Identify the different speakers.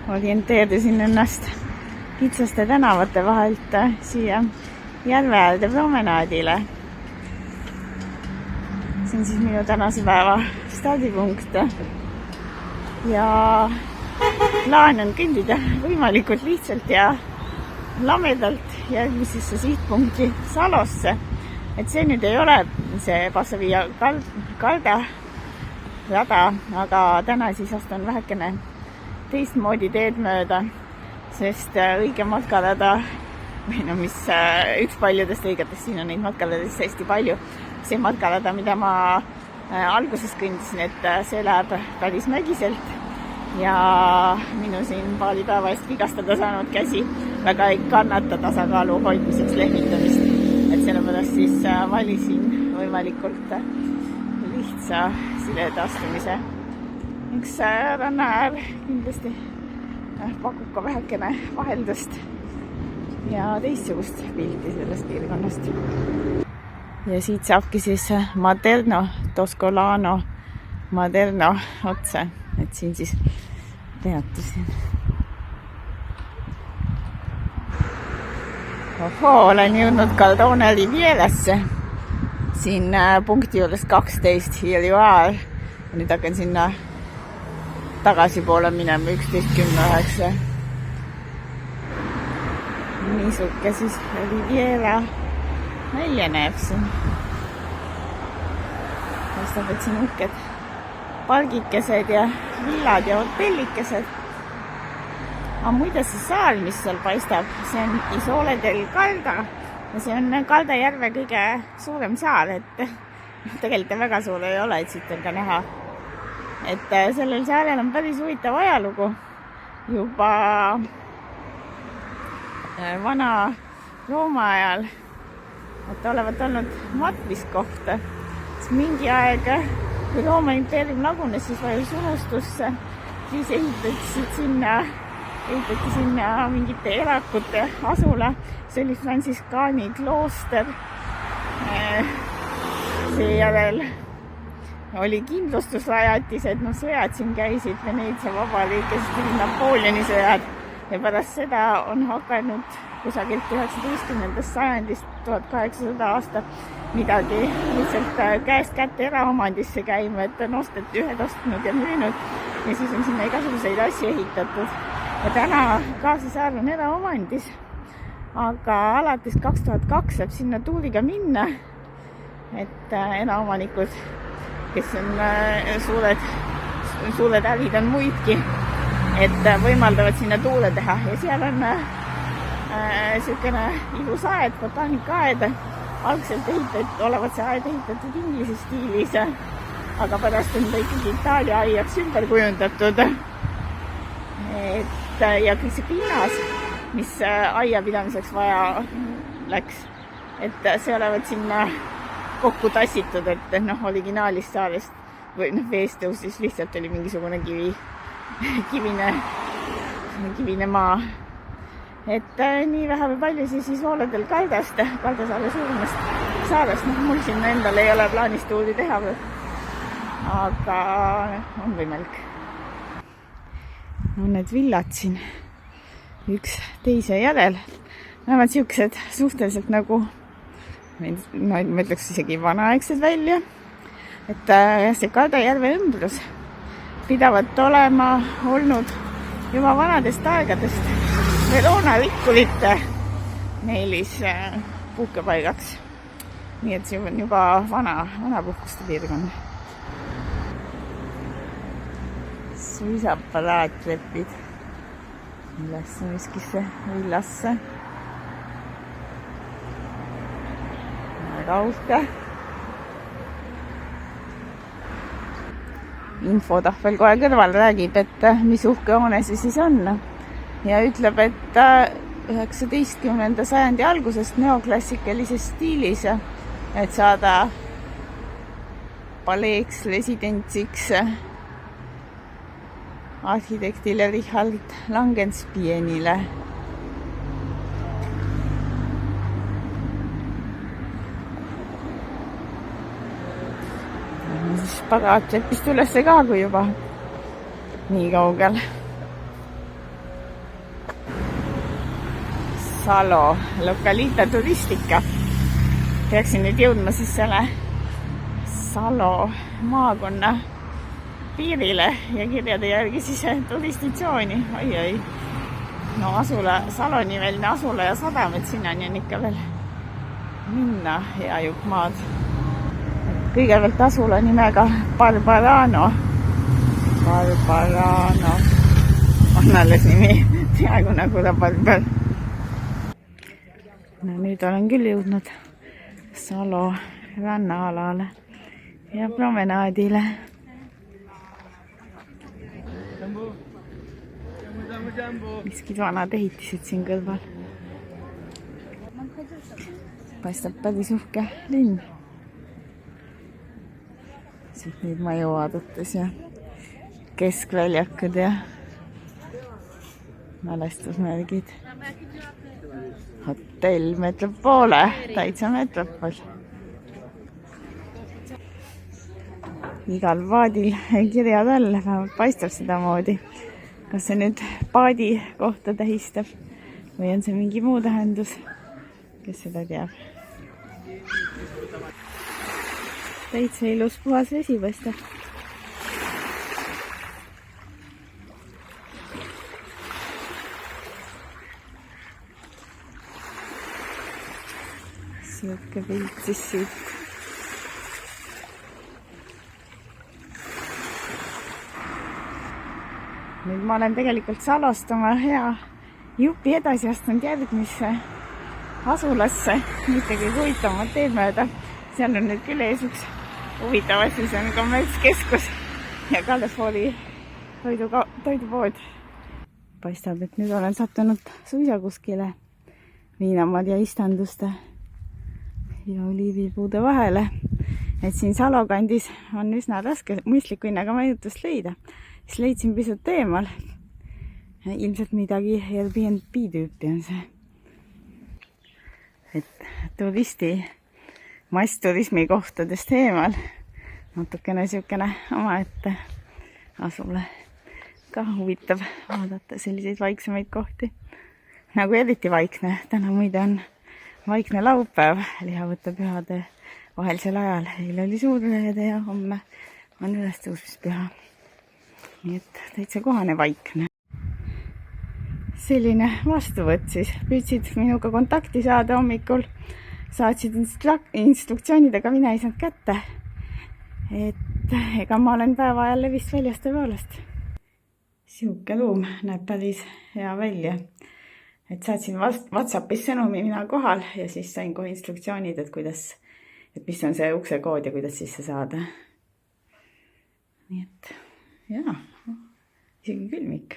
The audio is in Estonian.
Speaker 1: orienteerisin ennast kitsaste tänavate vahelt siia järve äärde promenaadile. See on siis minu tänase päeva stardipunkt. Ja plaan on kõndida võimalikult lihtsalt ja lamedalt järgmisesse sihtpunkti Salosse. Et see nüüd ei ole see Passavia kalda rada, aga täna siis astun vähekene teistmoodi teed mööda, sest õige matkarada, või no mis üks paljudest õigetest, siin on neid matkaradadest hästi palju, see matkarada, mida ma alguses kõndisin, et see läheb päris mägiselt ja minu siin paari päeva eest vigastada saanud käsi väga ei kannata tasakaalu hoidmiseks lehvitamist, et sellepärast siis valisin võimalikult lihtsa sileda astumise. Üks rannaäär kindlasti pakub ka vähekene vaheldust ja teistsugust pilti sellest piirkonnast. Ja siit saabki siis Maderno, Toscolano, Maderno otse, et siin siis peatusin. Olen jõudnud Caldone Rivierasse, siin punkti juures 12, here you are. Ja nüüd hakkan sinna tagasi poole minema 11:10. Niisuke siis Riviera välja näeb siin. Paistab, et siin uhked pargikesed ja villad ja hotellikesed. Aga muide see saal, mis seal paistab, see on Isole del Calda ja see on Calda järve kõige suurem saal, et tegelikult väga suur ei ole, et siit on ka näha. Et sellel saarel on päris huvitav ajalugu juba vana Rooma ajal, et olevat olnud matmiskoht. Mingi aeg, kui Rooma impeerium lagunes, siis vajus unustusse, siis ehitati sinna mingite erakute asula. See oli Fransiskaani klooster. Seejärel oli kindlustusrajatised, sõjad siin käisid, Veneetsia vabariikest, Napoleoni sõjad ja pärast seda on hakanud kusagilt 19. sajandist 1800 aasta midagi lihtsalt käest kätte eraomandisse käima, et on ühed ostnud ja müünud ja siis on sinna igasuguseid asju ehitatud. Ja täna ka see saar on eraomandis, aga alates 2002 saab sinna tuuriga minna, et eraomanikud, kes on suured ärid on muidki, et võimaldavad sinna tuule teha ja seal on selline ilus aed, botaanikaaed. Algselt olevat see aed ehitatud inglise stiilis, aga pärast on ta ikkagi Itaalia aiaks ümber kujundatud. Ja kõik see pinnas, mis aia pidamiseks vaja läks, et see olevat sinna kokku tassitud, et originaalist saarest või veest tõusis lihtsalt oli mingisugune kivine maa. Et nii vähe või palju siis Isole del Caldast, Caldasaare suurimast saarest. Mul siin endal ei ole plaanis tuuri teha, aga on võimalik. On need villad siin üks teise järel. Näevad siuksed suhteliselt nagu, ma ütleks isegi vanaaegsed välja. Et see Calda järve ümbrus pidavat olema olnud juba vanadest aegadest Verona rikkurite neelis puhkepaigaks. Nii et see on juba vana puhkuste piirkond. Suisaparaatlepid üles miskisse villasse. Väga uhke. Infotahvel kohe kõrval räägib, et mis uhke hoone see siis on. Ja ütleb, et 19. sajandi algusest neoklassikalises stiilis, et saada paleeks, residentsiks arhitektile Richard Langenspienile. Spagaat leppist ülesse ka, kui juba nii kaugel. Salo Localita Turistica. Peaksin nüüd jõudma siis selle Salo maakonna piirile ja kirjade järgi siis turistatsiooni. Oi. No asula, Salo-nimeline asula ja sadam, et sinna on ikka veel minna hea jupp maad. Kõigepealt asula nimega Barbarano. On alles nimi, peaaegu nagu Barbar. No nüüd olen küll jõudnud Salo rannaalale ja promenaadile. Miskid vanad ehitised siin kõrval. Paistab päris uhke linn. Siit neid maju vaadates ja keskväljakud ja mälestusmärgid. Hotell Metropole, täitsa Metropol. Igal paadil kirjad all, paistab seda moodi. Kas see nüüd paadi kohta tähistab või on see mingi muu tähendus? Kes seda teab? Täitsa ilus puhas vesi paistab. Siuke pilt siis siit. Nüüd ma olen tegelikult Salost oma hea jupi edasi astunud järgmisse asulasse, mittegi huvitavat teed mööda. Seal on nüüd küll ees üks huvitav asi, see on kommertskeskus ja Kallefooli toidupood. Paistab, et nüüd olen sattunud suisa kuskile viinamaad ja istanduste ja oliivipuude vahele. Et siin Salo kandis on üsna raske mõistliku hinnaga majutust leida. Siis leidsin pisut eemal. Ilmselt midagi Airbnb tüüpi on see. Et massturismi kohtadest eemal. Natukene siukene omaette asule. Ka huvitav vaadata selliseid vaiksemaid kohti. Nagu eriti vaikne. Täna muide on vaikne laupäev lihavõttepühade vahelisel ajal. Eile oli suurreede ja homme on ülestõusmispüha. Nii et täitsa kohane vaikne. Selline vastuvõtt siis. Püüdsid minuga kontakti saada hommikul. Saatsid instruktsioonid, aga mina ei saanud kätte. Et ega ma olen päeva jälle vist väljast tõepoolest. Siuke ruum näeb päris hea välja. Et saatsin WhatsAppis sõnumi mina kohal ja siis sain kohe instruktsioonid, et mis on see uksekood ja kuidas sisse saada. Nii et jaa, isegi külmik.